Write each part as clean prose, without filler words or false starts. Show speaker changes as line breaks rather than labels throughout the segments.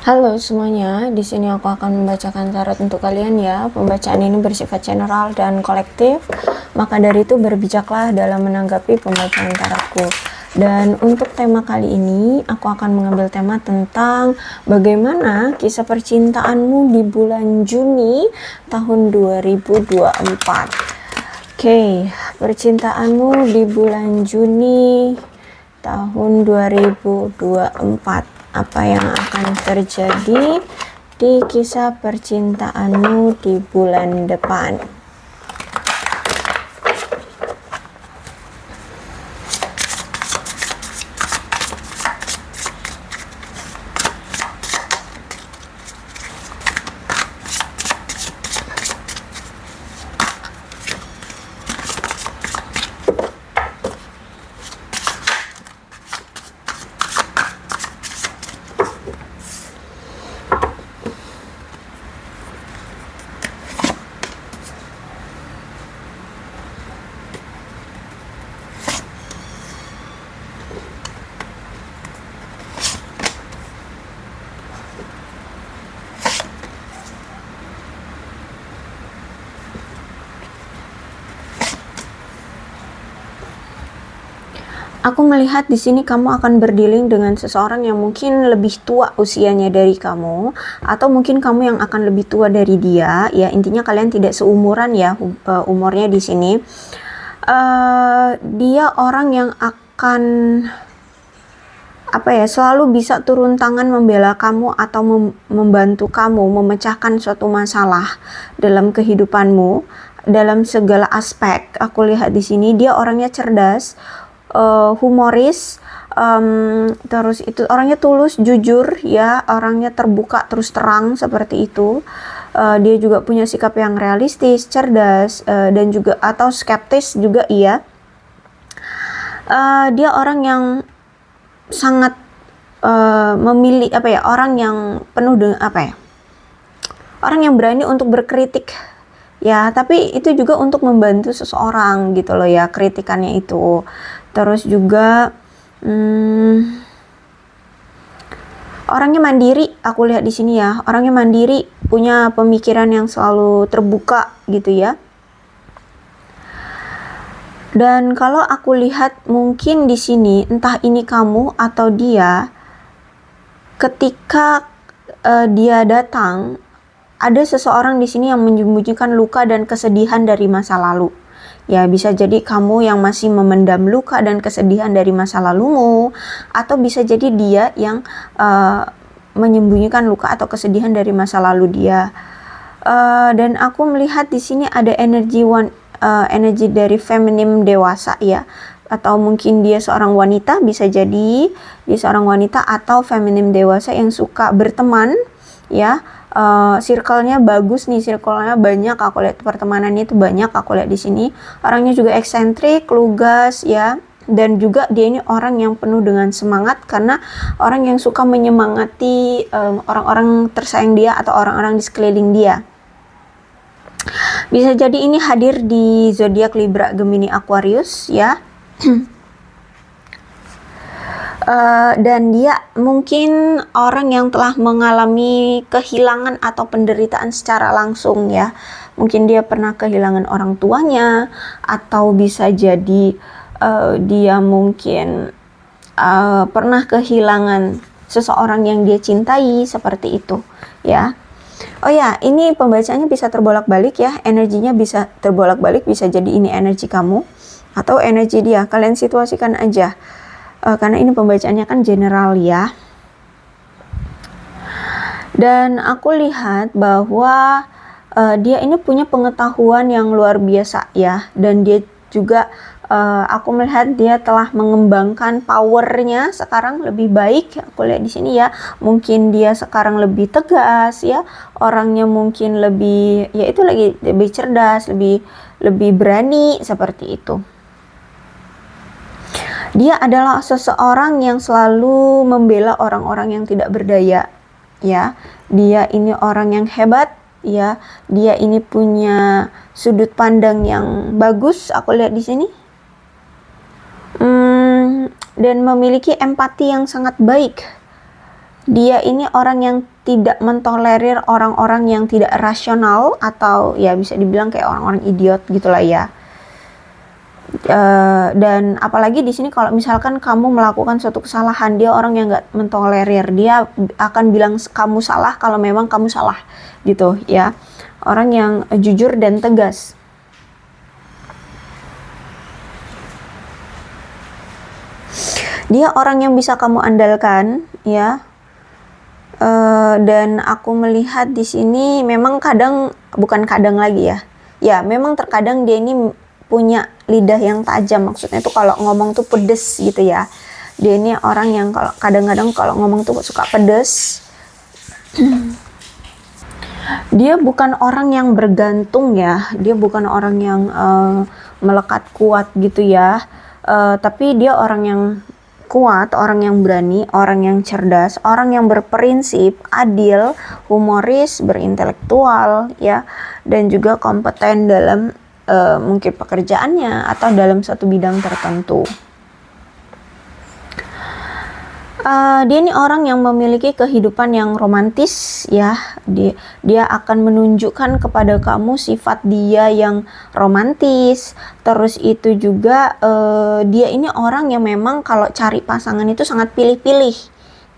Halo semuanya, di sini aku akan membacakan tarot untuk kalian ya. Pembacaan ini bersifat general dan kolektif, maka dari itu berbijaklah dalam menanggapi pembacaan tarotku. Dan untuk tema kali ini, aku akan mengambil tema tentang bagaimana kisah percintaanmu di bulan Juni tahun 2024. Oke, percintaanmu di bulan Juni tahun 2024. Apa yang akan terjadi di kisah percintaanmu di bulan depan? Aku melihat di sini kamu akan berdealing dengan seseorang yang mungkin lebih tua usianya dari kamu, atau mungkin kamu yang akan lebih tua dari dia. Ya, intinya kalian tidak seumuran ya umurnya di sini. Dia orang yang akan selalu bisa turun tangan membela kamu atau membantu kamu memecahkan suatu masalah dalam kehidupanmu dalam segala aspek. Aku lihat di sini dia orangnya cerdas, humoris, terus itu orangnya tulus, jujur ya, orangnya terbuka terus terang seperti itu. Dia juga punya sikap yang realistis, cerdas, dan juga atau skeptis juga iya. Dia orang yang sangat memilih orang yang penuh dengan orang yang berani untuk berkritik ya, tapi itu juga untuk membantu seseorang gitu loh ya, kritikannya itu. Terus juga orangnya mandiri, aku lihat di sini ya, orangnya mandiri, punya pemikiran yang selalu terbuka gitu ya. Dan kalau aku lihat mungkin di sini entah ini kamu atau dia, ketika dia datang, ada seseorang di sini yang menyembunyikan luka dan kesedihan dari masa lalu. Ya, bisa jadi kamu yang masih memendam luka dan kesedihan dari masa lalumu, atau bisa jadi dia yang menyembunyikan luka atau kesedihan dari masa lalu dia. Dan aku melihat di sini ada energi dari feminim dewasa ya, atau mungkin dia seorang wanita, bisa jadi dia seorang wanita atau feminim dewasa yang suka berteman ya. Circle-nya bagus nih, circle-nya banyak, aku lihat pertemanannya itu banyak, aku lihat di sini. Orangnya juga eksentrik, lugas ya, dan juga dia ini orang yang penuh dengan semangat, karena orang yang suka menyemangati orang-orang tersayang dia atau orang-orang di sekeliling dia. Bisa jadi ini hadir di zodiak Libra, Gemini, Aquarius ya. Dan dia mungkin orang yang telah mengalami kehilangan atau penderitaan secara langsung ya. Mungkin dia pernah kehilangan orang tuanya, atau bisa jadi dia mungkin pernah kehilangan seseorang yang dia cintai, seperti itu ya. Oh ya, ini pembacaannya bisa terbolak-balik ya, energinya bisa terbolak-balik, bisa jadi ini energi kamu atau energi dia. Kalian situasikan aja. Karena ini pembacaannya kan general ya. Dan aku lihat bahwa dia ini punya pengetahuan yang luar biasa ya, dan dia juga aku melihat dia telah mengembangkan powernya sekarang lebih baik. Aku lihat di sini ya, mungkin dia sekarang lebih tegas ya, orangnya mungkin lebih ya itu lagi lebih cerdas, lebih berani seperti itu. Dia adalah seseorang yang selalu membela orang-orang yang tidak berdaya ya. Dia ini orang yang hebat ya. Dia ini punya sudut pandang yang bagus, aku lihat di sini. Dan memiliki empati yang sangat baik Dia ini orang yang tidak mentolerir orang-orang yang tidak rasional, atau ya bisa dibilang kayak orang-orang idiot gitulah ya. Dan apalagi di sini kalau misalkan kamu melakukan suatu kesalahan, dia orang yang nggak mentolerir. Dia akan bilang kamu salah kalau memang kamu salah gitu ya. Orang yang jujur dan tegas. Dia orang yang bisa kamu andalkan ya. Dan aku melihat di sini memang bukan kadang lagi ya. Ya, memang terkadang dia ini punya lidah yang tajam. Maksudnya tuh kalau ngomong tuh pedes gitu ya. Dia ini orang yang kalau kadang-kadang kalau ngomong tuh suka pedes. Dia bukan orang yang bergantung ya. Dia bukan orang yang melekat kuat gitu ya. Tapi dia orang yang kuat, orang yang berani, orang yang cerdas, orang yang berprinsip, adil, humoris, berintelektual ya, dan juga kompeten dalam mungkin pekerjaannya atau dalam satu bidang tertentu. Dia ini orang yang memiliki kehidupan yang romantis ya. Dia akan menunjukkan kepada kamu sifat dia yang romantis. Terus itu juga dia ini orang yang memang kalau cari pasangan itu sangat pilih-pilih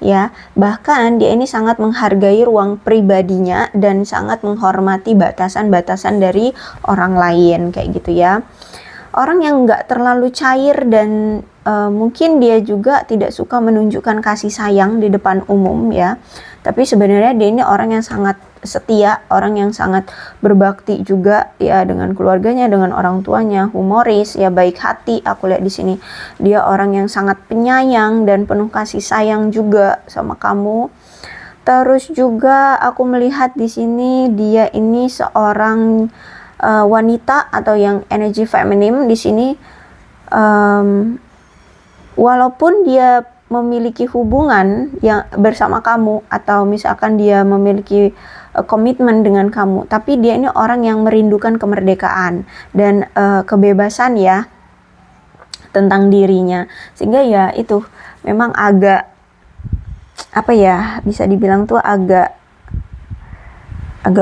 ya. Bahkan dia ini sangat menghargai ruang pribadinya dan sangat menghormati batasan-batasan dari orang lain kayak gitu ya. Orang yang nggak terlalu cair dan mungkin dia juga tidak suka menunjukkan kasih sayang di depan umum ya. Tapi sebenarnya dia ini orang yang sangat setia, orang yang sangat berbakti juga ya dengan keluarganya, dengan orang tuanya, humoris ya, baik hati. Aku lihat di sini dia orang yang sangat penyayang dan penuh kasih sayang juga sama kamu. Terus juga aku melihat di sini dia ini seorang wanita atau yang energi feminim di sini. Walaupun dia memiliki hubungan yang bersama kamu atau misalkan dia memiliki komitmen dengan kamu, tapi dia ini orang yang merindukan kemerdekaan dan kebebasan ya tentang dirinya, sehingga ya itu memang agak apa ya, bisa dibilang tuh agak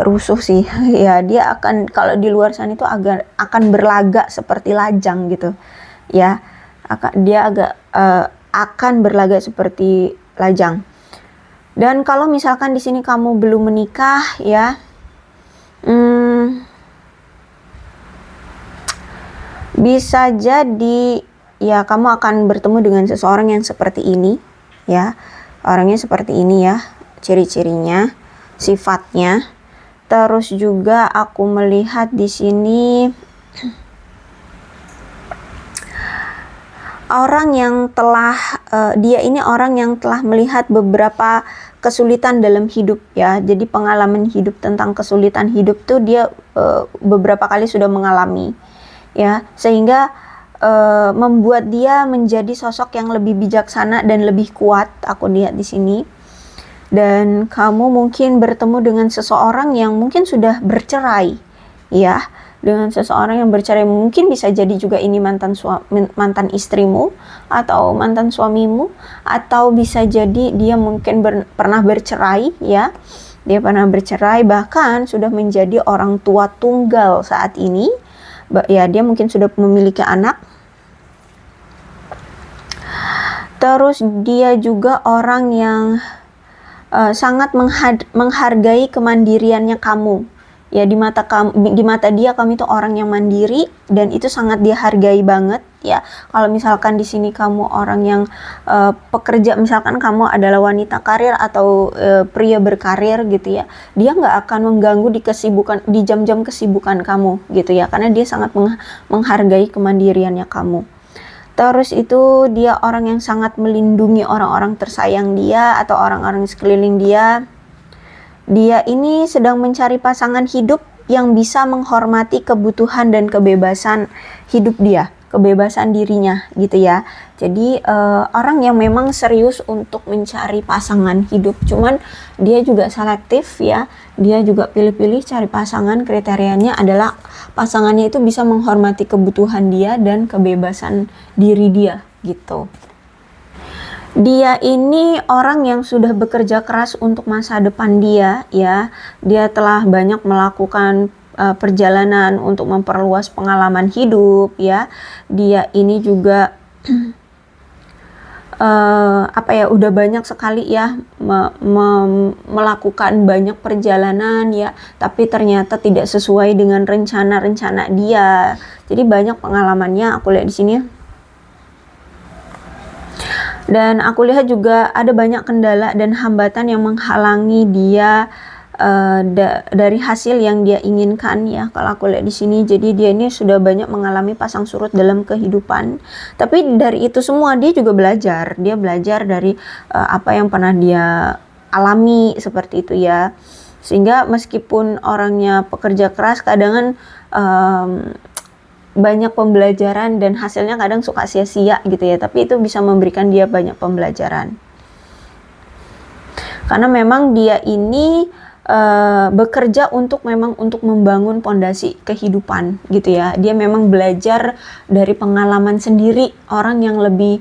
rusuh sih ya. Dia akan kalau di luar sana itu akan berlagak seperti lajang gitu ya. Dia akan berlagak seperti lajang. Dan kalau misalkan di sini kamu belum menikah ya, bisa jadi ya kamu akan bertemu dengan seseorang yang seperti ini ya. Orangnya seperti ini ya, ciri-cirinya, sifatnya. Terus juga aku melihat di sini orang yang telah dia ini orang yang telah melihat beberapa kesulitan dalam hidup ya. Jadi pengalaman hidup, tentang kesulitan hidup tuh dia beberapa kali sudah mengalami ya, sehingga membuat dia menjadi sosok yang lebih bijaksana dan lebih kuat. Aku lihat di sini. Dan kamu mungkin bertemu dengan seseorang yang mungkin sudah bercerai ya. Dengan seseorang yang bercerai, mungkin bisa jadi juga ini mantan istrimu atau mantan suamimu, atau bisa jadi dia mungkin pernah bercerai ya. Dia pernah bercerai, bahkan sudah menjadi orang tua tunggal saat ini ya. Dia mungkin sudah memiliki anak. Terus dia juga orang yang sangat menghargai kemandiriannya kamu ya. Di mata dia kamu itu orang yang mandiri, dan itu sangat dia hargai banget ya. Kalau misalkan di sini kamu orang yang pekerja, misalkan kamu adalah wanita karir atau pria berkarir gitu ya, dia nggak akan mengganggu di jam-jam kesibukan kamu gitu ya, karena dia sangat menghargai kemandiriannya kamu. Terus itu dia orang yang sangat melindungi orang-orang tersayang dia atau orang-orang sekeliling dia. Dia ini sedang mencari pasangan hidup yang bisa menghormati kebutuhan dan kebebasan hidup dia, kebebasan dirinya gitu ya. Jadi orang yang memang serius untuk mencari pasangan hidup, cuman dia juga selektif ya. Dia juga pilih-pilih cari pasangan, kriterianya adalah pasangannya itu bisa menghormati kebutuhan dia dan kebebasan diri dia gitu. Dia ini orang yang sudah bekerja keras untuk masa depan dia, ya. Dia telah banyak melakukan perjalanan untuk memperluas pengalaman hidup, ya. Dia ini juga udah banyak sekali ya melakukan banyak perjalanan ya, tapi ternyata tidak sesuai dengan rencana-rencana dia. Jadi banyak pengalamannya aku lihat di sini. Dan aku lihat juga ada banyak kendala dan hambatan yang menghalangi dia dari hasil yang dia inginkan ya, kalau aku lihat di sini. Jadi dia ini sudah banyak mengalami pasang surut dalam kehidupan, tapi dari itu semua dia juga belajar. Dia belajar dari apa yang pernah dia alami seperti itu ya, sehingga meskipun orangnya pekerja keras, kadang banyak pembelajaran dan hasilnya kadang suka sia-sia gitu ya, tapi itu bisa memberikan dia banyak pembelajaran. Karena memang dia ini bekerja untuk membangun pondasi kehidupan gitu ya. Dia memang belajar dari pengalaman sendiri, orang yang lebih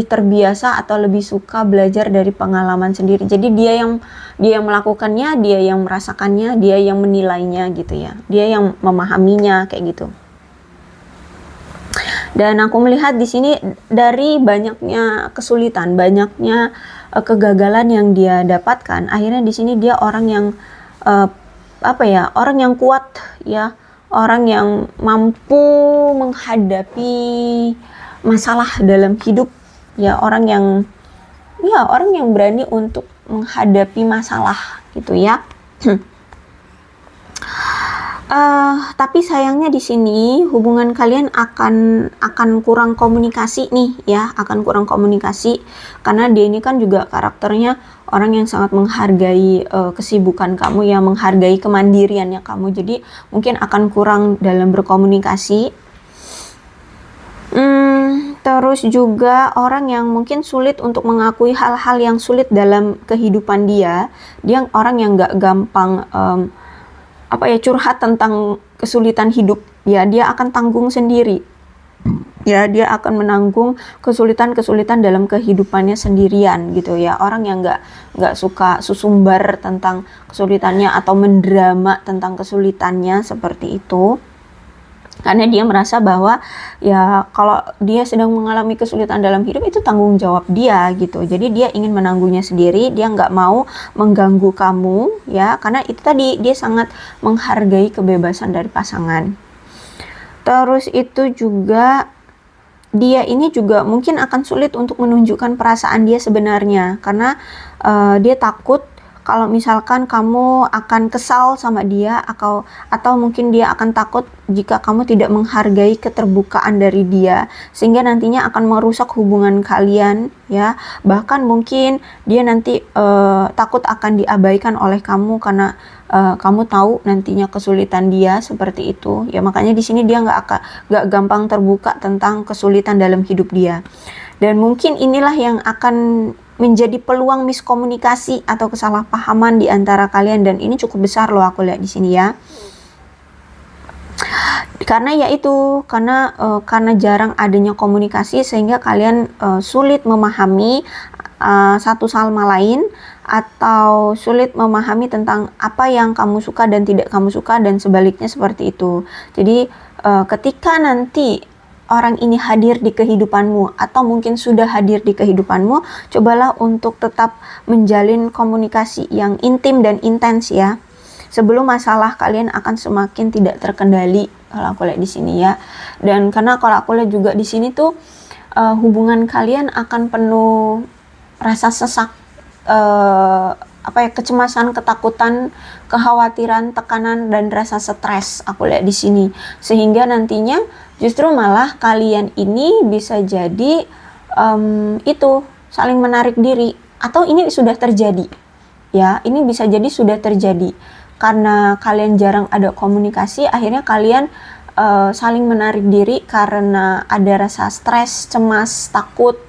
terbiasa atau lebih suka belajar dari pengalaman sendiri. Jadi dia yang melakukannya, dia yang merasakannya, dia yang menilainya gitu ya. Dia yang memahaminya kayak gitu. Dan aku melihat di sini dari banyaknya kesulitan, banyaknya kegagalan yang dia dapatkan, akhirnya di sini dia orang yang orang yang kuat ya, orang yang mampu menghadapi masalah dalam hidup ya, orang yang berani untuk menghadapi masalah gitu ya. Tapi sayangnya di sini hubungan kalian akan kurang komunikasi nih ya, akan kurang komunikasi, karena dia ini kan juga karakternya orang yang sangat menghargai kesibukan kamu ya, menghargai kemandiriannya kamu. Jadi mungkin akan kurang dalam berkomunikasi. Terus juga orang yang mungkin sulit untuk mengakui hal-hal yang sulit dalam kehidupan dia. Dia orang yang gak gampang curhat tentang kesulitan hidup ya. Dia akan tanggung sendiri ya, dia akan menanggung kesulitan-kesulitan dalam kehidupannya sendirian gitu ya. Orang yang gak suka susumbar tentang kesulitannya atau mendrama tentang kesulitannya seperti itu, karena dia merasa bahwa ya kalau dia sedang mengalami kesulitan dalam hidup itu tanggung jawab dia gitu. Jadi dia ingin menanggungnya sendiri, dia nggak mau mengganggu kamu ya, karena itu tadi dia sangat menghargai kebebasan dari pasangan. Terus itu juga dia ini juga mungkin akan sulit untuk menunjukkan perasaan dia sebenarnya, karena dia takut kalau misalkan kamu akan kesal sama dia, atau mungkin dia akan takut jika kamu tidak menghargai keterbukaan dari dia, sehingga nantinya akan merusak hubungan kalian ya. Bahkan mungkin dia nanti takut akan diabaikan oleh kamu karena kamu tahu nantinya kesulitan dia seperti itu ya. Makanya di sini dia nggak gampang terbuka tentang kesulitan dalam hidup dia. Dan mungkin inilah yang akan menjadi peluang miskomunikasi atau kesalahpahaman di antara kalian, dan ini cukup besar loh aku lihat di sini ya. Karena karena jarang adanya komunikasi, sehingga kalian sulit memahami satu sama lain, atau sulit memahami tentang apa yang kamu suka dan tidak kamu suka, dan sebaliknya seperti itu. Jadi ketika nanti orang ini hadir di kehidupanmu, atau mungkin sudah hadir di kehidupanmu, cobalah untuk tetap menjalin komunikasi yang intim dan intens ya, sebelum masalah kalian akan semakin tidak terkendali, kalau aku lihat di sini ya. Dan karena kalau aku lihat juga di sini tuh hubungan kalian akan penuh rasa sesak, kecemasan, ketakutan, kekhawatiran, tekanan, dan rasa stres aku lihat di sini. Sehingga nantinya justru malah kalian ini bisa jadi saling menarik diri, atau ini sudah terjadi ya. Ini bisa jadi sudah terjadi karena kalian jarang ada komunikasi, akhirnya kalian saling menarik diri karena ada rasa stres, cemas, takut,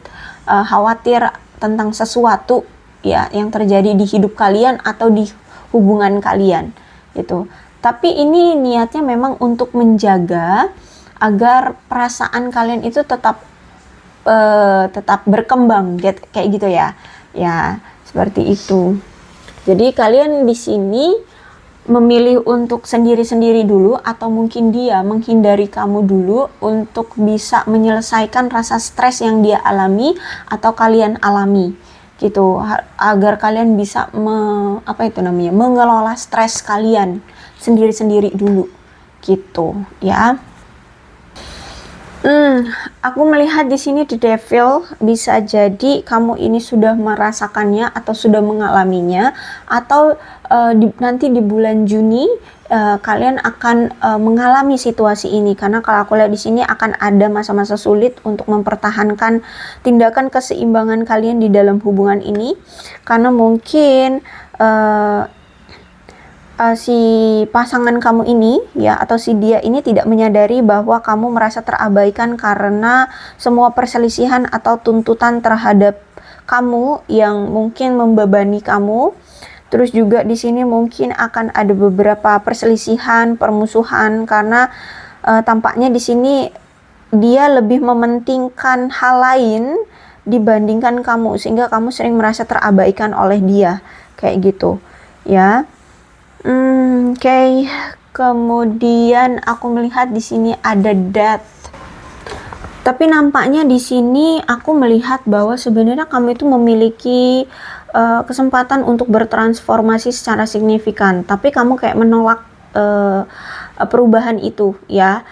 khawatir tentang sesuatu ya yang terjadi di hidup kalian atau di hubungan kalian gitu. Tapi ini niatnya memang untuk menjaga agar perasaan kalian itu tetap tetap berkembang kayak gitu ya. Ya, seperti itu. Jadi kalian di sini memilih untuk sendiri-sendiri dulu, atau mungkin dia menghindari kamu dulu untuk bisa menyelesaikan rasa stres yang dia alami atau kalian alami gitu, agar kalian bisa mengelola stres kalian sendiri-sendiri dulu gitu ya. Aku melihat di sini The Devil, bisa jadi kamu ini sudah merasakannya atau sudah mengalaminya, atau nanti di bulan Juni kalian akan mengalami situasi ini, karena kalau aku lihat di sini akan ada masa-masa sulit untuk mempertahankan tindakan keseimbangan kalian di dalam hubungan ini, karena mungkin si pasangan kamu ini ya, atau si dia ini tidak menyadari bahwa kamu merasa terabaikan karena semua perselisihan atau tuntutan terhadap kamu yang mungkin membebani kamu. Terus juga di sini mungkin akan ada beberapa perselisihan, permusuhan, karena tampaknya di sini dia lebih mementingkan hal lain dibandingkan kamu, sehingga kamu sering merasa terabaikan oleh dia kayak gitu ya. Oke. Kemudian aku melihat di sini ada death. Tapi nampaknya di sini aku melihat bahwa sebenarnya kamu itu memiliki kesempatan untuk bertransformasi secara signifikan, tapi kamu kayak menolak perubahan itu ya.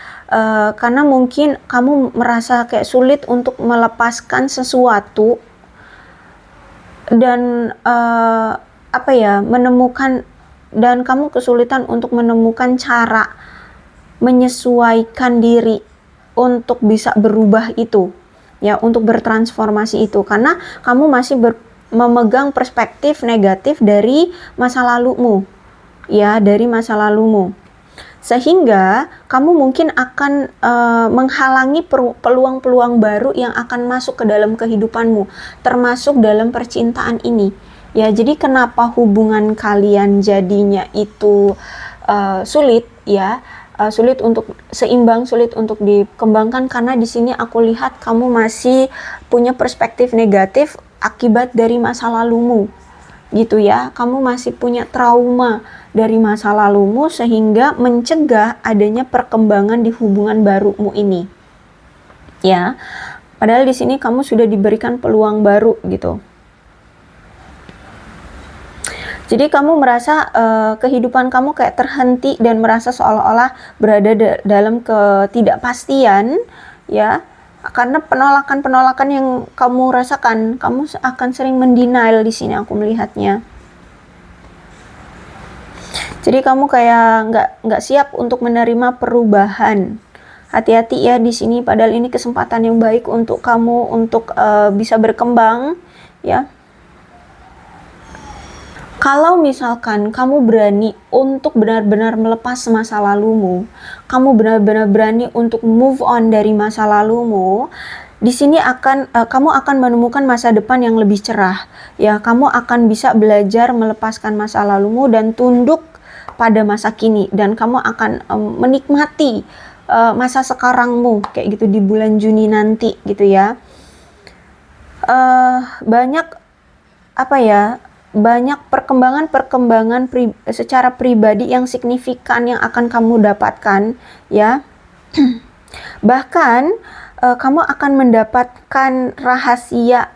Karena mungkin kamu merasa kayak sulit untuk melepaskan sesuatu dan menemukan, dan kamu kesulitan untuk menemukan cara menyesuaikan diri untuk bisa berubah itu ya, untuk bertransformasi itu, karena kamu masih memegang perspektif negatif dari masa lalumu ya, dari masa lalumu, sehingga kamu mungkin akan menghalangi peluang-peluang baru yang akan masuk ke dalam kehidupanmu, termasuk dalam percintaan ini ya. Jadi kenapa hubungan kalian jadinya itu sulit ya, sulit untuk seimbang, sulit untuk dikembangkan, karena di sini aku lihat kamu masih punya perspektif negatif akibat dari masa lalumu gitu ya. Kamu masih punya trauma dari masa lalumu, sehingga mencegah adanya perkembangan di hubungan barumu ini ya. Padahal di sini kamu sudah diberikan peluang baru gitu. Jadi kamu merasa kehidupan kamu kayak terhenti dan merasa seolah-olah berada dalam ketidakpastian ya, karena penolakan-penolakan yang kamu rasakan. Kamu akan sering mendenial di sini aku melihatnya. Jadi kamu kayak nggak siap untuk menerima perubahan. Hati-hati ya di sini, padahal ini kesempatan yang baik untuk kamu untuk bisa berkembang ya. Kalau misalkan kamu berani untuk benar-benar melepas masa lalumu, kamu benar-benar berani untuk move on dari masa lalumu, di sini kamu akan menemukan masa depan yang lebih cerah ya. Kamu akan bisa belajar melepaskan masa lalumu dan tunduk pada masa kini, dan kamu akan menikmati masa sekarangmu kayak gitu di bulan Juni nanti gitu ya. Banyak perkembangan secara pribadi yang signifikan yang akan kamu dapatkan ya. Bahkan kamu akan mendapatkan rahasia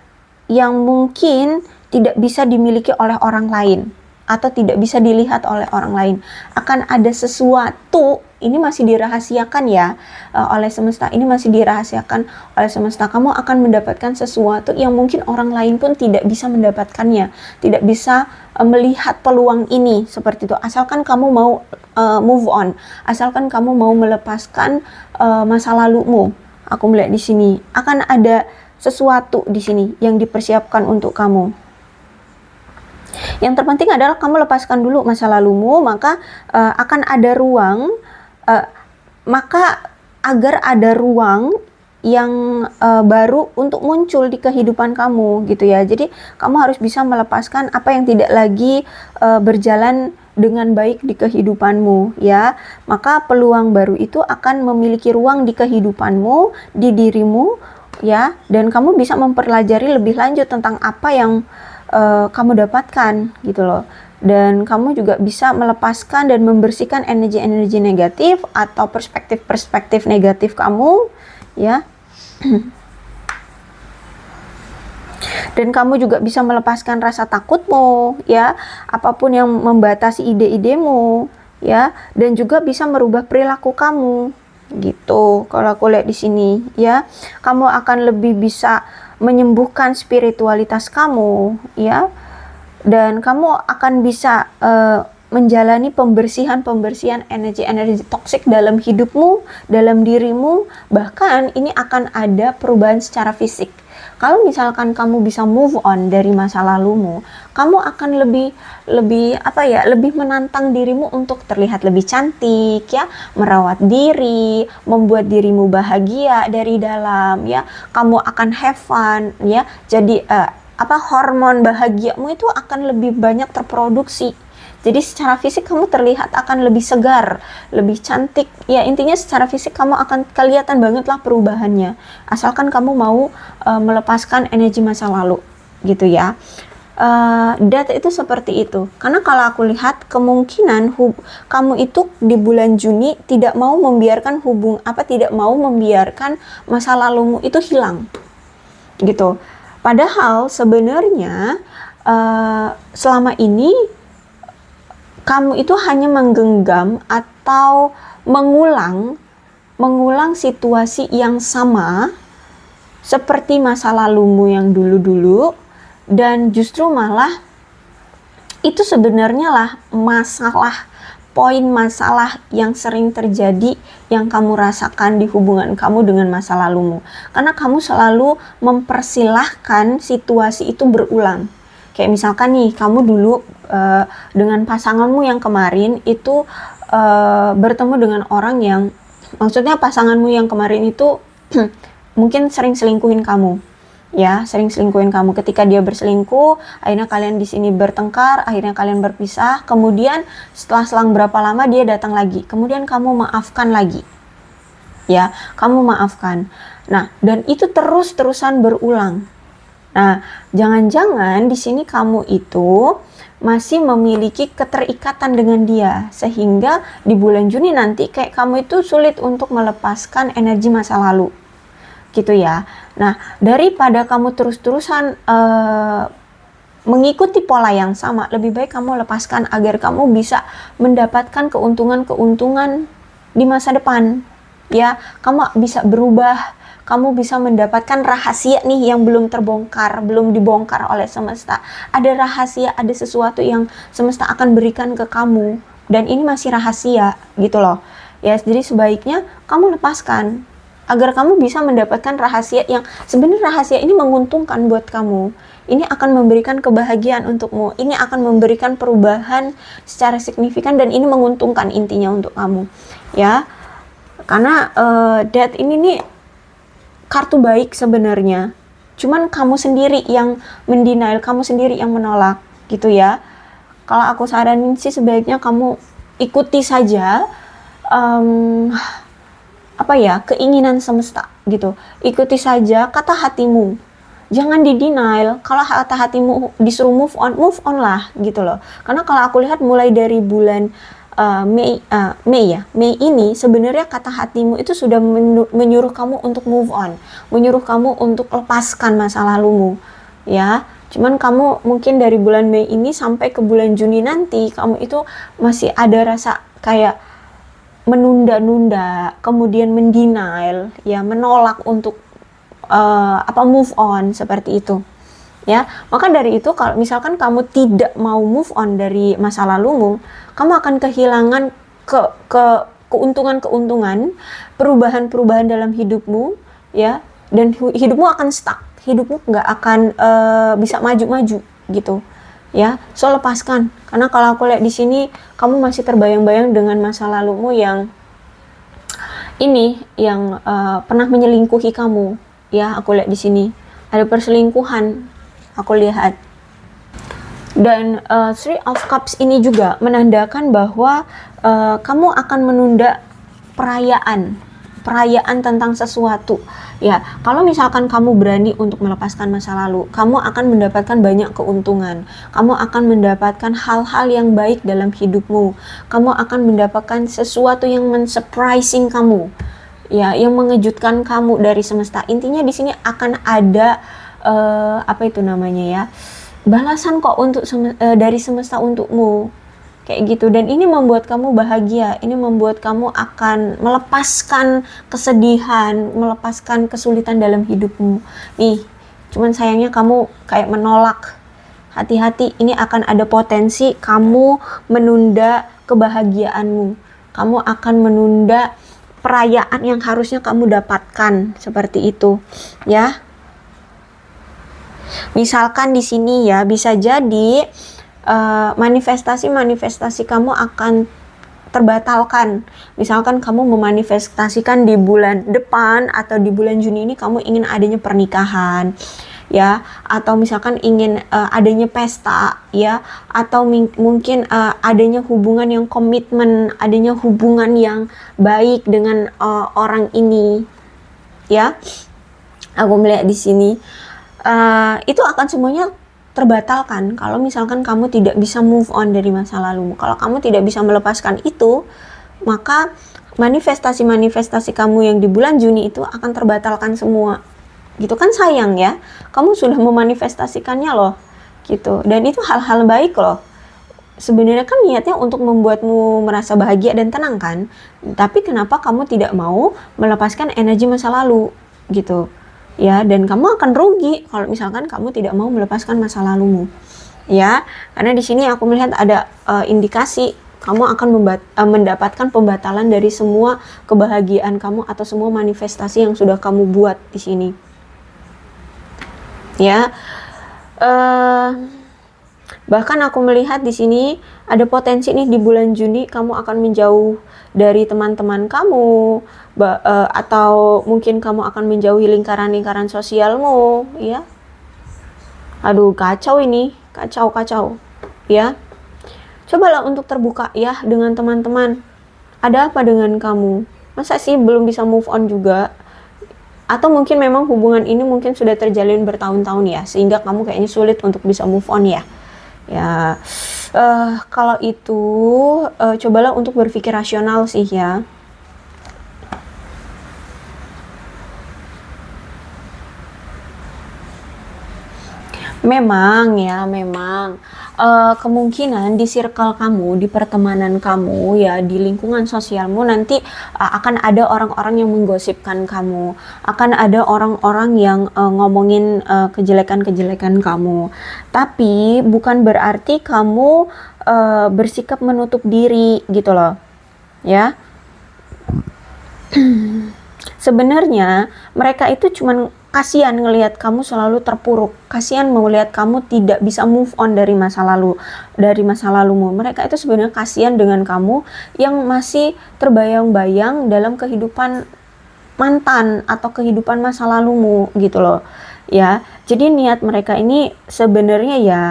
yang mungkin tidak bisa dimiliki oleh orang lain atau tidak bisa dilihat oleh orang lain. Akan ada sesuatu, ini masih dirahasiakan ya oleh semesta, ini masih dirahasiakan oleh semesta. Kamu akan mendapatkan sesuatu yang mungkin orang lain pun tidak bisa mendapatkannya, tidak bisa melihat peluang ini seperti itu. Asalkan kamu mau move on, asalkan kamu mau melepaskan masa lalumu. Aku melihat di sini akan ada sesuatu di sini yang dipersiapkan untuk kamu. Yang terpenting adalah kamu lepaskan dulu masa lalumu, maka akan ada ruang, agar ada ruang yang baru untuk muncul di kehidupan kamu gitu ya. Jadi kamu harus bisa melepaskan apa yang tidak lagi berjalan dengan baik di kehidupanmu ya. Maka peluang baru itu akan memiliki ruang di kehidupanmu, di dirimu, ya, dan kamu bisa mempelajari lebih lanjut tentang apa yang kamu dapatkan gitu loh. Dan kamu juga bisa melepaskan dan membersihkan energi-energi negatif atau perspektif-perspektif negatif kamu, ya. Dan kamu juga bisa melepaskan rasa takutmu, ya, apapun yang membatasi ide-idemu, ya, dan juga bisa merubah perilaku kamu, gitu. Kalau aku lihat di sini, ya, kamu akan lebih bisa menyembuhkan spiritualitas kamu, ya, dan kamu akan bisa menjalani pembersihan energi-energi toksik dalam hidupmu, dalam dirimu. Bahkan ini akan ada perubahan secara fisik. Kalau misalkan kamu bisa move on dari masa lalumu, kamu akan lebih menantang dirimu untuk terlihat lebih cantik, ya, merawat diri, membuat dirimu bahagia dari dalam, ya. Kamu akan have fun, ya. Jadi hormon bahagiamu itu akan lebih banyak terproduksi. Jadi secara fisik kamu terlihat akan lebih segar, lebih cantik. Ya, intinya secara fisik kamu akan kelihatan banget lah perubahannya. Asalkan kamu mau melepaskan energi masa lalu, gitu ya. Data itu seperti itu. Karena kalau aku lihat kemungkinan kamu itu di bulan Juni tidak mau membiarkan masa lalumu itu hilang, gitu. Padahal sebenarnya selama ini kamu itu hanya menggenggam atau mengulang situasi yang sama seperti masa lalumu yang dulu-dulu, dan justru malah itu sebenarnya lah poin masalah yang sering terjadi yang kamu rasakan di hubungan kamu dengan masa lalumu. Karena kamu selalu mempersilahkan situasi itu berulang. Kayak misalkan nih, kamu dulu dengan pasanganmu yang kemarin itu bertemu dengan orang yang, maksudnya pasanganmu yang kemarin itu mungkin sering selingkuhin kamu, ya, Ketika dia berselingkuh, akhirnya kalian di sini bertengkar, akhirnya kalian berpisah. Kemudian setelah selang berapa lama dia datang lagi, kemudian kamu maafkan lagi, ya, kamu maafkan. Nah, dan itu terus-terusan berulang. Nah, jangan-jangan di sini kamu itu masih memiliki keterikatan dengan dia, sehingga di bulan Juni nanti kayak kamu itu sulit untuk melepaskan energi masa lalu, gitu ya. Nah, daripada kamu terus-terusan mengikuti pola yang sama, lebih baik kamu lepaskan agar kamu bisa mendapatkan keuntungan-keuntungan di masa depan, ya. Kamu bisa berubah, kamu bisa mendapatkan rahasia nih yang belum dibongkar oleh semesta. Ada rahasia, ada sesuatu yang semesta akan berikan ke kamu, dan ini masih rahasia, gitu loh. Ya, jadi sebaiknya kamu lepaskan agar kamu bisa mendapatkan rahasia yang sebenarnya rahasia ini menguntungkan buat kamu. Ini akan memberikan kebahagiaan untukmu. Ini akan memberikan perubahan secara signifikan, dan ini menguntungkan intinya untuk kamu, ya. Karena Death ini nih kartu baik sebenarnya, cuman kamu sendiri yang mendenial, kamu sendiri yang menolak, gitu ya. Kalau aku saranin sih sebaiknya kamu ikuti saja keinginan semesta, gitu. Ikuti saja kata hatimu, jangan di-denial. Kalau kata hatimu disuruh move on lah, gitu loh. Karena kalau aku lihat mulai dari bulan Mei ini sebenarnya kata hatimu itu sudah menyuruh kamu untuk move on, menyuruh kamu untuk lepaskan masa lalumu, ya. Cuman kamu mungkin dari bulan Mei ini sampai ke bulan Juni nanti, kamu itu masih ada rasa kayak menunda-nunda, kemudian mendenial, ya, menolak untuk move on, seperti itu, ya. Maka dari itu, kalau misalkan kamu tidak mau move on dari masa lalumu, kamu akan kehilangan keuntungan-keuntungan, perubahan-perubahan dalam hidupmu, ya, dan hidupmu akan stuck, hidupmu nggak akan bisa maju-maju, gitu, ya. So, lepaskan, karena kalau aku lihat di sini kamu masih terbayang-bayang dengan masa lalumu yang pernah menyelingkuhi kamu, ya. Aku lihat di sini ada perselingkuhan, aku lihat. Dan Three of Cups ini juga menandakan bahwa kamu akan menunda perayaan, perayaan tentang sesuatu. Ya, kalau misalkan kamu berani untuk melepaskan masa lalu, kamu akan mendapatkan banyak keuntungan. Kamu akan mendapatkan hal-hal yang baik dalam hidupmu. Kamu akan mendapatkan sesuatu yang men-surprising kamu. Ya, yang mengejutkan kamu dari semesta. Intinya di sini akan ada apa itu namanya ya? Balasan kok untuk dari semesta untukmu. Kayak gitu, dan ini membuat kamu bahagia, ini membuat kamu akan melepaskan kesedihan, melepaskan kesulitan dalam hidupmu. Nih, cuman sayangnya kamu kayak menolak. Hati-hati, ini akan ada potensi kamu menunda kebahagiaanmu. Kamu akan menunda perayaan yang harusnya kamu dapatkan, seperti itu, ya. Misalkan di sini ya, bisa jadi manifestasi kamu akan terbatalkan. Misalkan kamu memanifestasikan di bulan depan atau di bulan Juni ini kamu ingin adanya pernikahan, ya, atau misalkan ingin adanya pesta, ya, atau mungkin adanya hubungan yang komitmen, adanya hubungan yang baik dengan orang ini, ya. Aku melihat di sini itu akan semuanya terbatalkan kalau misalkan kamu tidak bisa move on dari masa lalu. Kalau kamu tidak bisa melepaskan itu, maka manifestasi kamu yang di bulan Juni itu akan terbatalkan semua. Gitu kan, sayang ya. Kamu sudah memanifestasikannya loh. Gitu. Dan itu hal-hal baik loh. Sebenarnya kan niatnya untuk membuatmu merasa bahagia dan tenang kan. Tapi kenapa kamu tidak mau melepaskan energi masa lalu gitu. Ya, dan kamu akan rugi kalau misalkan kamu tidak mau melepaskan masa lalumu, ya, karena di sini aku melihat ada indikasi kamu akan mendapatkan pembatalan dari semua kebahagiaan kamu atau semua manifestasi yang sudah kamu buat di sini, ya. Bahkan aku melihat di sini ada potensi nih di bulan Juni kamu akan menjauh dari teman-teman kamu, atau mungkin kamu akan menjauhi lingkaran-lingkaran sosialmu, ya. Aduh, kacau ini, kacau, ya. Cobalah untuk terbuka ya dengan teman-teman. Ada apa dengan kamu? Masa sih belum bisa move on juga? Atau mungkin memang hubungan ini mungkin sudah terjalin bertahun-tahun ya, sehingga kamu kayaknya sulit untuk bisa move on ya. Ya, kalau itu cobalah untuk berpikir rasional sih ya. Memang kemungkinan di circle kamu, di pertemanan kamu ya, di lingkungan sosialmu nanti akan ada orang-orang yang menggosipkan kamu, akan ada orang-orang yang ngomongin kejelekan-kejelekan kamu. Tapi bukan berarti kamu bersikap menutup diri gitu loh, ya. Sebenarnya mereka itu cuman kasihan ngelihat kamu selalu terpuruk, kasihan melihat kamu tidak bisa move on dari masa lalumu. Mereka itu sebenarnya kasihan dengan kamu yang masih terbayang-bayang dalam kehidupan mantan atau kehidupan masa lalumu gitu loh, ya. Jadi niat mereka ini sebenarnya ya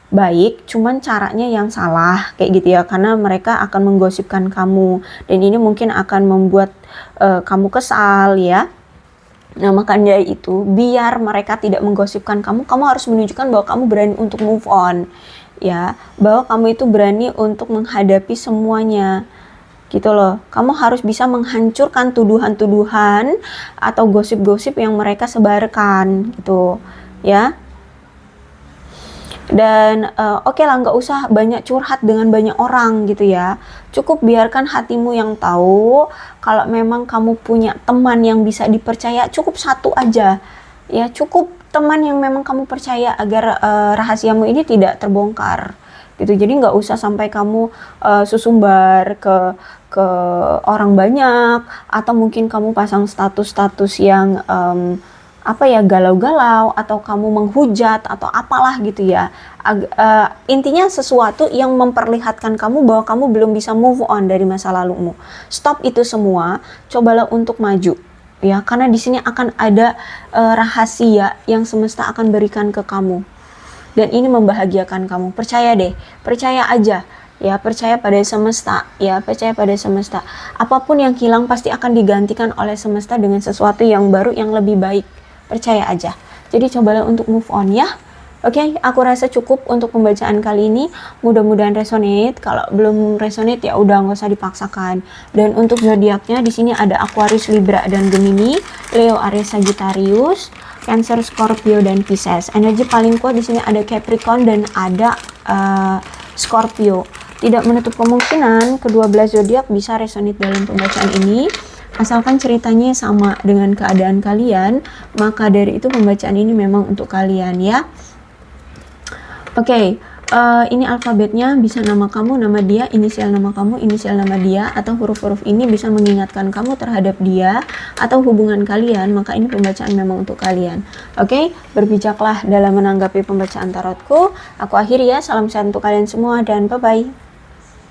baik, cuman caranya yang salah kayak gitu ya, karena mereka akan menggosipkan kamu dan ini mungkin akan membuat kamu kesal ya. Nah, makanya itu biar mereka tidak menggosipkan kamu harus menunjukkan bahwa kamu berani untuk move on, ya, bahwa kamu itu berani untuk menghadapi semuanya, gitu loh. Kamu harus bisa menghancurkan tuduhan-tuduhan atau gosip-gosip yang mereka sebarkan, gitu, ya. Dan oke lah, nggak usah banyak curhat dengan banyak orang gitu ya. Cukup biarkan hatimu yang tahu. Kalau memang kamu punya teman yang bisa dipercaya, cukup satu aja ya, cukup teman yang memang kamu percaya agar rahasiamu ini tidak terbongkar gitu. Jadi nggak usah sampai kamu susumbar ke orang banyak, atau mungkin kamu pasang status-status yang galau-galau, atau kamu menghujat atau apalah gitu ya. Intinya sesuatu yang memperlihatkan kamu bahwa kamu belum bisa move on dari masa lalumu. Stop itu semua, cobalah untuk maju ya, karena di sini akan ada rahasia yang semesta akan berikan ke kamu dan ini membahagiakan kamu. Percaya deh, percaya aja. Ya, percaya pada semesta. Ya, percaya pada semesta. Apapun yang hilang pasti akan digantikan oleh semesta dengan sesuatu yang baru, yang lebih baik. Percaya aja. Jadi cobalah untuk move on ya. Oke, aku rasa cukup untuk pembacaan kali ini. Mudah-mudahan resonate. Kalau belum resonate ya udah nggak usah dipaksakan. Dan untuk zodiaknya di sini ada Aquarius, Libra, dan Gemini, Leo, Aries, Sagittarius, Cancer, Scorpio, dan Pisces. Energi paling kuat di sini ada Capricorn dan ada Scorpio. Tidak menutup kemungkinan kedua belas zodiak bisa resonate dalam pembacaan ini. Asalkan ceritanya sama dengan keadaan kalian, maka dari itu pembacaan ini memang untuk kalian ya. Oke, ini alfabetnya bisa nama kamu, nama dia, inisial nama kamu, inisial nama dia, atau huruf-huruf ini bisa mengingatkan kamu terhadap dia atau hubungan kalian, maka ini pembacaan memang untuk kalian. Oke, berbijaklah dalam menanggapi pembacaan tarotku. Aku akhiri ya, salam sehat untuk kalian semua dan bye-bye.